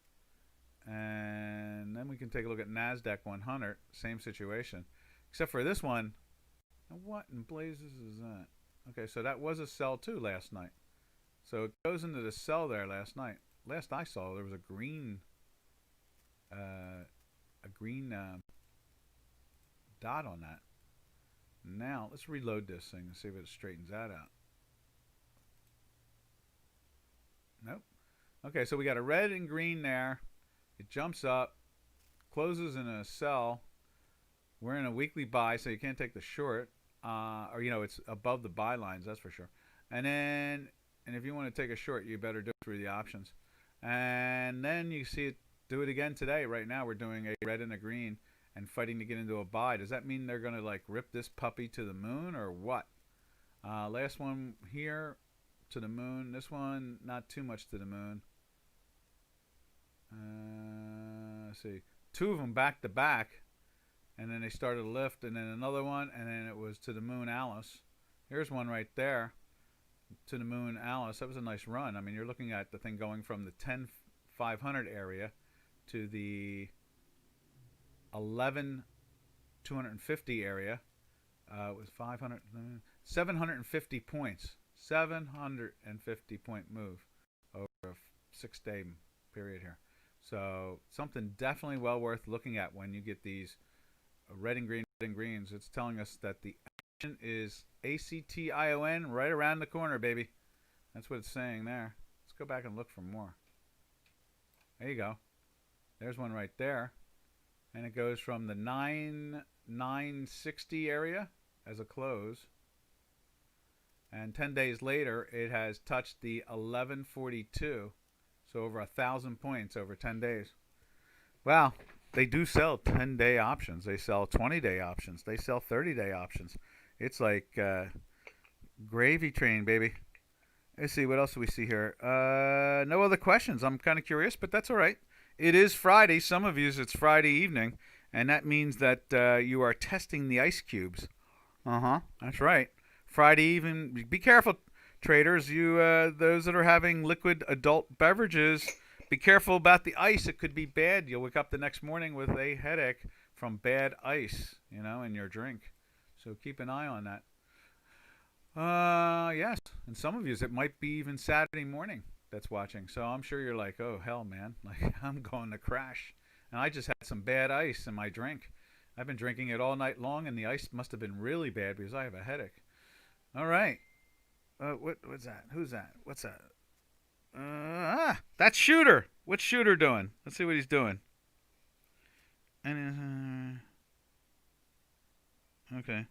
And then we can take a look at Nasdaq 100, same situation. Except for this one, what in blazes is that? Okay, so that was a sell too last night. So it goes into the sell there last night. Last I saw, there was a green dot on that. Now let's reload this thing and see if it straightens that out. Nope. Okay, so we got a red and green there. It jumps up, closes in a sell. We're in a weekly buy, so you can't take the short. It's above the buy lines, that's for sure. And if you want to take a short, you better do it through the options. And then you see it do it again today. Right now we're doing a red and a green and fighting to get into a buy. Does that mean they're going to like rip this puppy to the moon or what? Last one here to the moon. This one not too much to the moon. Let's see. 2 of them back to back, and then they started to lift, and then another one, and then it was to the moon Alice. Here's one right there to the moon Alice. That was a nice run. You're looking at the thing going from the 10,500 area to the 11,250 area. It was 750 points. 750 point move over a 6-day period here. So something definitely well worth looking at when you get these red and greens. It's telling us that the action is ACTION right around the corner, baby. That's what it's saying there. Let's go back and look for more. There you go. There's one right there. And it goes from the 960 area as a close. And 10 days later, it has touched the 1142. So over 1,000 points over 10 days. Wow. They do sell 10-day options. They sell 20-day options. They sell 30-day options. It's like gravy train, baby. Let's see. What else do we see here? No other questions. I'm kind of curious, but that's all right. It is Friday. Some of you, it's Friday evening, and that means that you are testing the ice cubes. That's right. Friday evening. Be careful, traders. Those that are having liquid adult beverages, be careful about the ice. It could be bad. You'll wake up the next morning with a headache from bad ice, in your drink. So keep an eye on that. Yes. And some of you, it might be even Saturday morning. that's watching. So I'm sure you're like, oh hell, man, like I'm going to crash. And I just had some bad ice in my drink. I've been drinking it all night long, and the ice must have been really bad because I have a headache. All right. What's that? Who's that? What's that? That's Shooter. What's Shooter doing? Let's see what he's doing. And okay.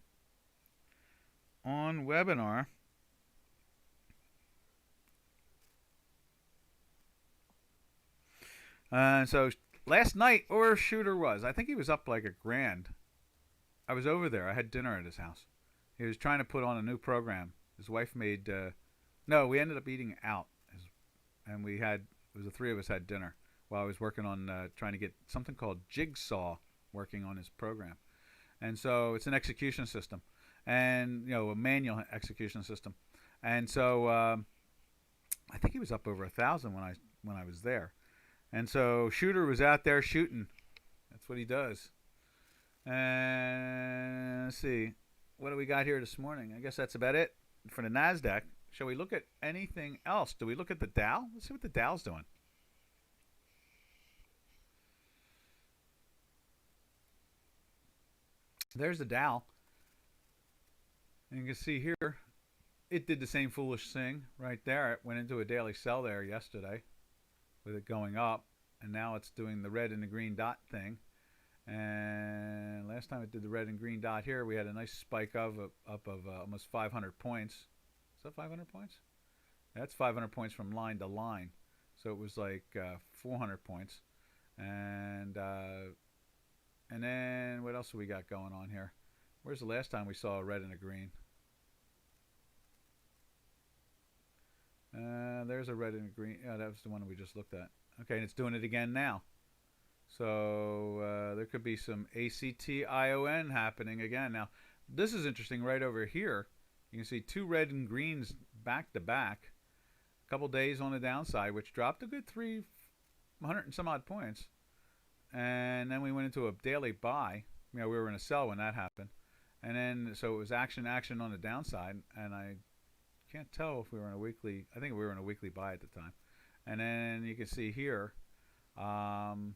On webinar. So last night, or Shooter was, I think he was up like $1,000. I was over there. I had dinner at his house. He was trying to put on a new program. His wife made. No, we ended up eating out, and we had. It was the three of us had dinner while I was working on trying to get something called Jigsaw working on his program. And so it's an execution system, and a manual execution system. And so I think he was up over 1,000 when I was there. And so Shooter was out there shooting. That's what he does. And let's see. What do we got here this morning? I guess that's about it for the Nasdaq. Shall we look at anything else? Do we look at the Dow? Let's see what the Dow's doing. There's the Dow. And you can see here, it did the same foolish thing right there. It went into a daily sell there yesterday with it going up. And now it's doing the red and the green dot thing. And last time it did the red and green dot here, we had a nice spike up of almost 500 points. Is that 500 points? That's 500 points from line to line. So it was like 400 points. And then what else have we got going on here? Where's the last time we saw a red and a green? There's a red and a green. Oh, that was the one we just looked at. Okay, and it's doing it again now. So there could be some ACTION happening again. Now, this is interesting right over here. You can see two red and greens back to back. A couple days on the downside, which dropped a good 300 and some odd points. And then we went into a daily buy. We were in a sell when that happened. And then, so it was action on the downside. And I can't tell if we were in a weekly. I think we were in a weekly buy at the time. And then you can see here, went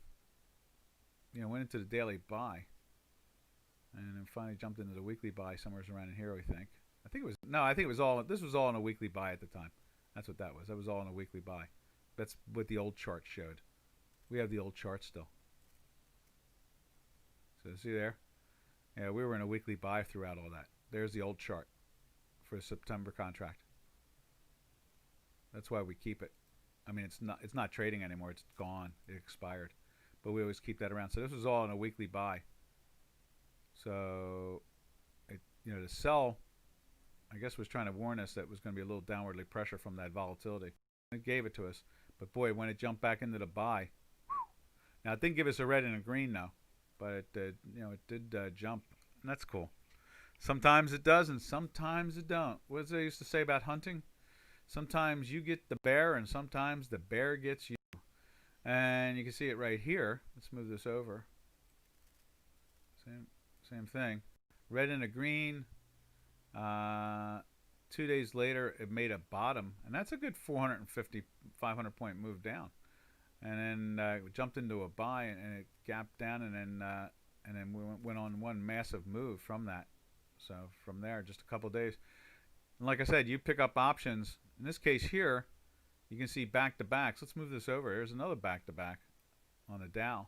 into the daily buy, and then finally jumped into the weekly buy somewhere around in here. I think it was all. This was all in a weekly buy at the time. That's what that was. That was all in a weekly buy. That's what the old chart showed. We have the old chart still. So see there? Yeah, we were in a weekly buy throughout all that. There's the old chart for the September contract. That's why we keep it. I mean, it's not trading anymore. It's gone. It expired. But we always keep that around. So this was all in a weekly buy. So, the sell, I guess, was trying to warn us that it was going to be a little downwardly pressure from that volatility. It gave it to us. But boy, when it jumped back into the buy, now it didn't give us a red and a green now, but it did jump, and that's cool. Sometimes it does, and sometimes it don't. What they used to say about hunting? Sometimes you get the bear, and sometimes the bear gets you. And you can see it right here. Let's move this over. Same thing. Red and a green. 2 days later, it made a bottom, and that's a good 450, 500 point move down. And then jumped into a buy, and it gapped down, and then we went on one massive move from that. So from there, just a couple of days. And like I said, you pick up options. In this case here, you can see back-to-backs. Let's move this over. Here's another back-to-back on the Dow.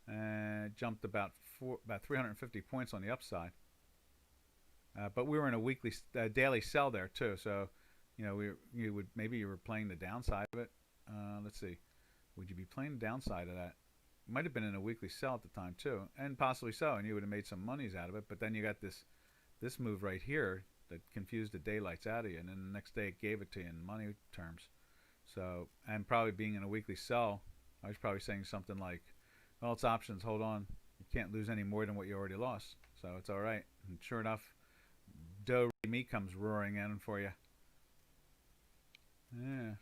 And it jumped about 350 points on the upside. But we were in a weekly, daily sell there too. So, maybe you were playing the downside of it. Let's see. Would you be playing the downside of that? It might have been in a weekly sell at the time too, and possibly so, and you would have made some monies out of it. But then you got this move right here that confused the daylights out of you, and then the next day it gave it to you in money terms. So, and probably being in a weekly sell, I was probably saying something like, well, it's options, hold on. You can't lose any more than what you already lost. So it's all right. And sure enough, Do-Re-Mi comes roaring in for you. Yeah.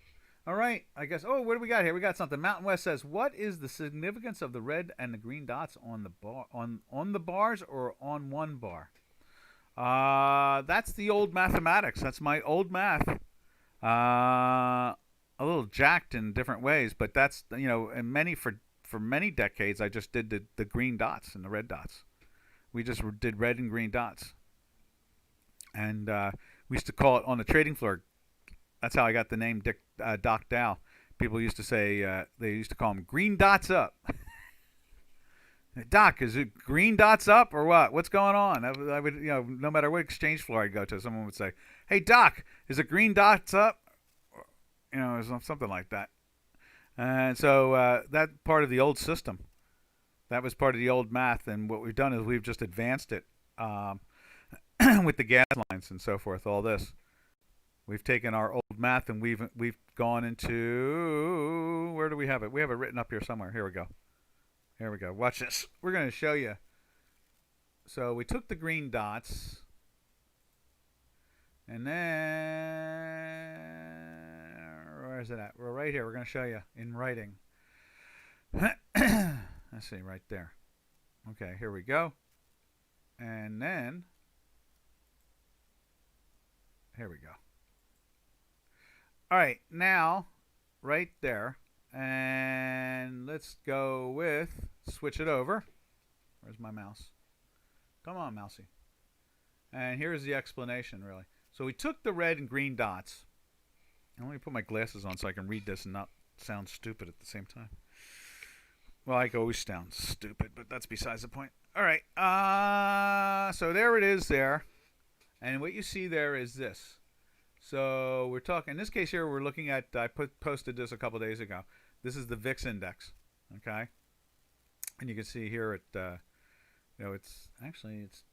All right. I guess, what do we got here? We got something. Mountain West says, what is the significance of the red and the green dots on the bar, on the bars or on one bar? That's the old mathematics. That's my old math. A little jacked in different ways, but that's, and for many decades I just did the green dots and the red dots. We just did red and green dots, and we used to call it on the trading floor. That's how I got the name DocDow. People used to say they used to call him green dots up. Doc, is it green dots up or what? What's going on? I would, no matter what exchange floor I go to, someone would say, "Hey, Doc, is it green dots up?" Something like that. And so that part of the old system, that was part of the old math. And what we've done is we've just advanced it with the gas lines and so forth. All this, we've taken our old math and we've gone into, where do we have it? We have it written up here somewhere. Here we go. Here we go. Watch this. We're going to show you. So we took the green dots, and then where is it at? We're right here. We're going to show you in writing. Let's see, right there. Okay, here we go. And then here we go. All right, now right there. And let's go with, switch it over. Where's my mouse? Come on, mousey. And here's the explanation, really. So we took the red and green dots. And let me put my glasses on so I can read this and not sound stupid at the same time. Well, I always sound stupid, but that's besides the point. All right. So there it is there. And what you see there is this. So we're talking, in this case here, we're looking at, I posted this a couple days ago. This is the Vix Index, okay? And you can see here it's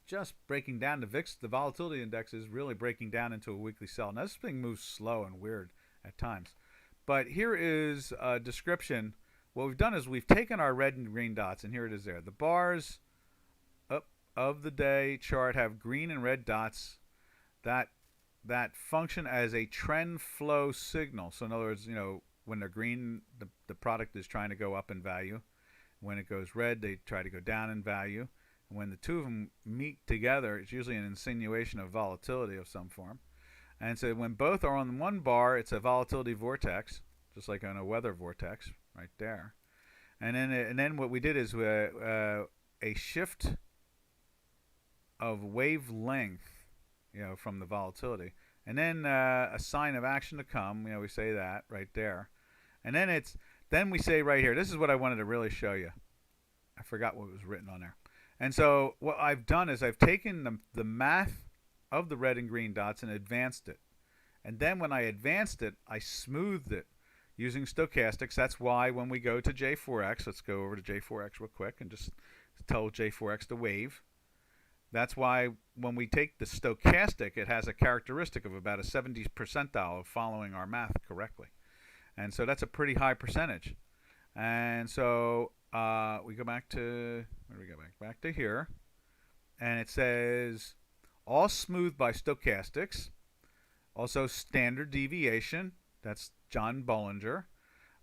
just breaking down. The Vix, the volatility index is really breaking down into a weekly sell. Now this thing moves slow and weird at times. But here is a description. What we've done is we've taken our red and green dots, and here it is there. The bars up of the day chart have green and red dots that function as a trend flow signal. So in other words, when they're green, the product is trying to go up in value. When it goes red, they try to go down in value. And when the two of them meet together, it's usually an insinuation of volatility of some form. And so when both are on one bar, it's a volatility vortex, just like on a weather vortex right there. And then what we did is a shift of wavelength, from the volatility. And then a sign of action to come, we say that right there. And then we say right here, this is what I wanted to really show you. I forgot what was written on there. And so what I've done is I've taken the math of the red and green dots and advanced it. And then when I advanced it, I smoothed it using stochastics. That's why when we go to J4X, let's go over to J4X real quick and just tell J4X to wave. That's why when we take the stochastic, it has a characteristic of about a 70th percentile of following our math correctly. And so that's a pretty high percentage. And so we go back to, where do we go back? Back to here. And it says, all smoothed by stochastics. Also standard deviation. That's John Bollinger.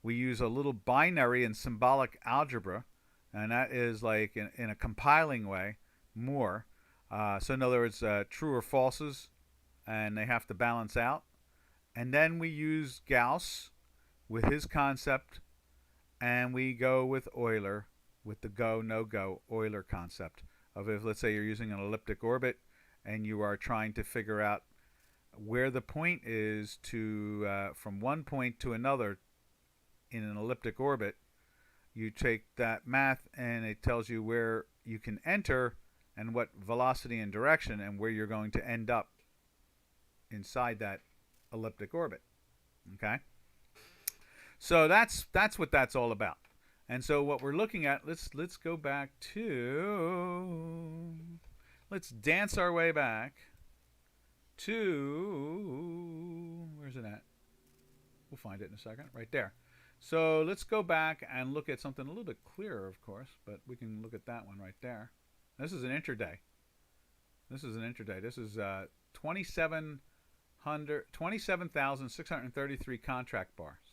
We use a little binary and symbolic algebra. And that is like in a compiling way more. So in other words, true or falses, and they have to balance out. And then we use Gauss with his concept, and we go with Euler with the go, no go Euler concept of, if let's say you're using an elliptic orbit and you are trying to figure out where the point is to from one point to another in an elliptic orbit, you take that math and it tells you where you can enter and what velocity and direction and where you're going to end up inside that elliptic orbit. Okay? So that's what that's all about. And so what we're looking at, let's go back to, let's dance our way back to, where's it at? We'll find it in a second, right there. So let's go back and look at something a little bit clearer, of course, but we can look at that one right there. This is an intraday. This is 27,633 contract bars.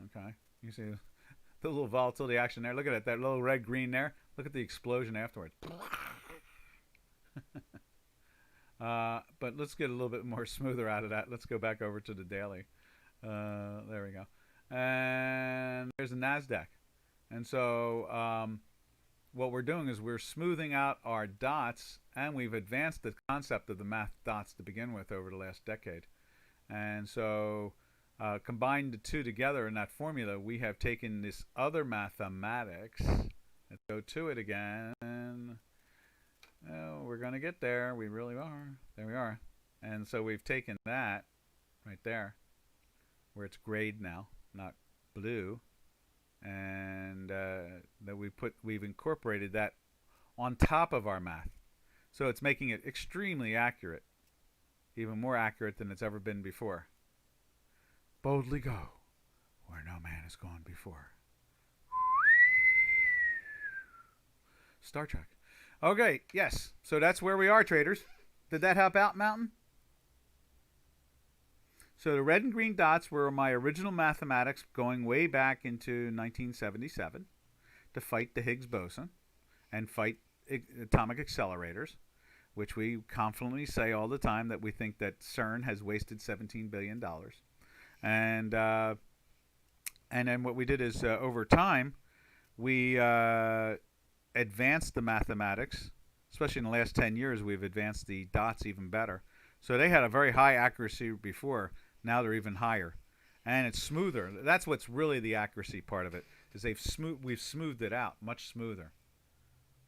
Okay, you see the little volatility action there. Look at it, that little red green there. Look at the explosion afterwards. But let's get a little bit more smoother out of that. Let's go back over to the daily. There we go. And there's the Nasdaq. And so what we're doing is we're smoothing out our dots, and we've advanced the concept of the math dots to begin with over the last decade. And so combined the two together in that formula, we have taken this other mathematics. Let's go to it again. Oh, we're going to get there. We really are. There we are. And so we've taken that right there, where it's grayed now, not blue, and that we've incorporated that on top of our math. So it's making it extremely accurate, even more accurate than it's ever been before. Boldly go where no man has gone before. Star Trek. Okay, yes. So that's where we are, traders. Did that help out, Mountain? So the red and green dots were my original mathematics going way back into 1977 to fight the Higgs boson and fight atomic accelerators, which we confidently say all the time that we think that CERN has wasted $17 billion. And then what we did is over time, we advanced the mathematics, especially in the last 10 years, we've advanced the dots even better. So they had a very high accuracy before. Now they're even higher. And it's smoother. That's what's really the accuracy part of it, is we've smoothed it out much smoother.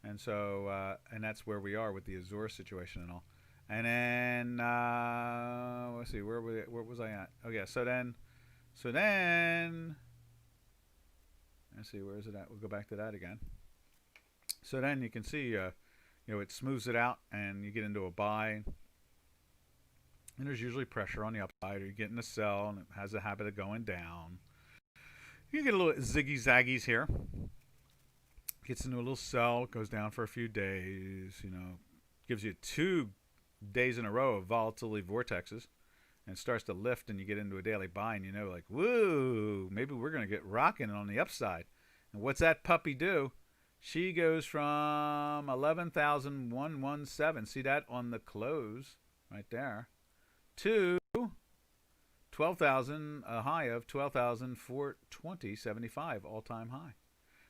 And so, and that's where we are with the Azure situation and all. And then, let's see, where was I at? Oh yeah, so then, let's see, where is it at? We'll go back to that again. So then you can see, it smooths it out, and you get into a buy, and there's usually pressure on the upside, or you get in a sell, and it has a habit of going down. You get a little ziggy zaggies here. Gets into a little sell, goes down for a few days, gives you 2 days in a row of volatility vortexes, and starts to lift, and you get into a daily buy, and like, woo, maybe we're going to get rocking on the upside. And what's that puppy do? She goes from 11,117, see that on the close right there, to 12,000, a high of 12,420.75, all-time high.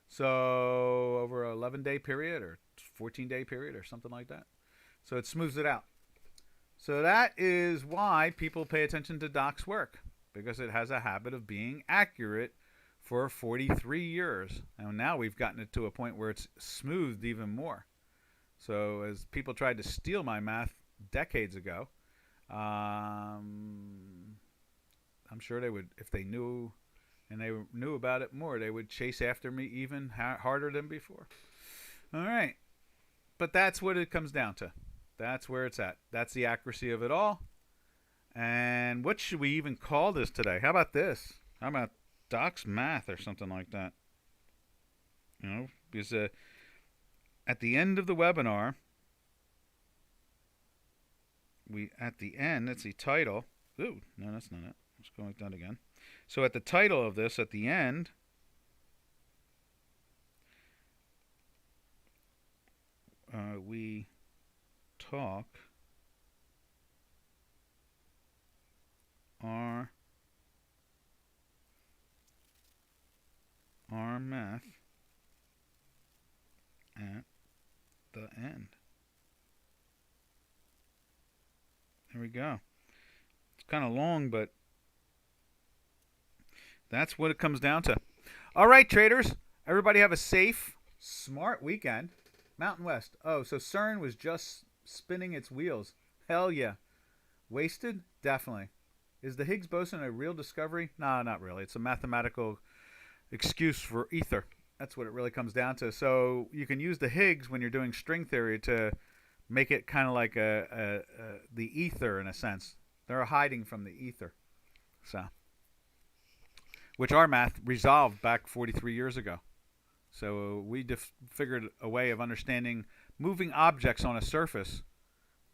So over an 11-day period or 14-day period or something like that. So it smooths it out. So that is why people pay attention to Doc's work, because it has a habit of being accurate for 43 years. And now we've gotten it to a point where it's smoothed even more. So as people tried to steal my math decades ago, I'm sure they would, if they knew and they knew about it more, they would chase after me even harder than before. All right. But that's what it comes down to. That's where it's at. That's the accuracy of it all. And what should we even call this today? How about this? How about Doc's Math or something like that? Because at the end of the webinar, at the end, that's the title. Ooh, no, that's not it. Let's go like that again. So at the title of this, at the end, we talk our math at the end. There we go. It's kind of long, but that's what it comes down to. All right, traders. Everybody have a safe, smart weekend. Mountain West. Oh, so CERN was just spinning its wheels. Hell yeah. Wasted? Definitely. Is the Higgs boson a real discovery? No, not really. It's a mathematical excuse for ether. That's what it really comes down to. So you can use the Higgs when you're doing string theory to make it kind of like the ether in a sense. They're hiding from the ether. So, which our math resolved back 43 years ago. So we figured a way of understanding moving objects on a surface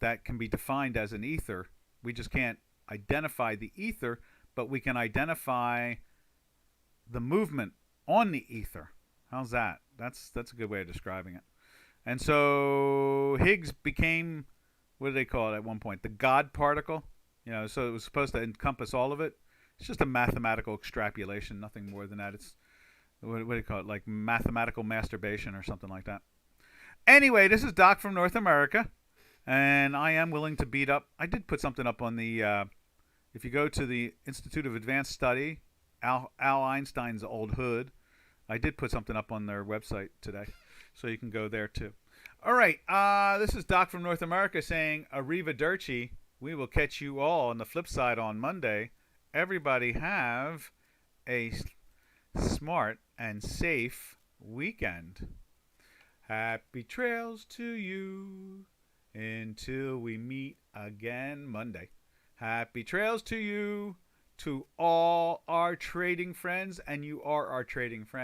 that can be defined as an ether. We just can't identify the ether, but we can identify the movement on the ether. How's that? That's a good way of describing it. And so Higgs became what did they call it at one point? The God particle. So it was supposed to encompass all of it. It's just a mathematical extrapolation, nothing more than that. It's what do you call it? Like mathematical masturbation or something like that. Anyway, this is Doc from North America, and I am willing to beat up. I did put something up on the. If you go to the Institute of Advanced Study, Al Einstein's old hood, I did put something up on their website today, so you can go there too. All right, this is Doc from North America saying arrivederci. We will catch you all on the flip side on Monday. Everybody have a smart and safe weekend. Happy trails to you until we meet again Monday. Happy trails to you, to all our trading friends, and you are our trading friends.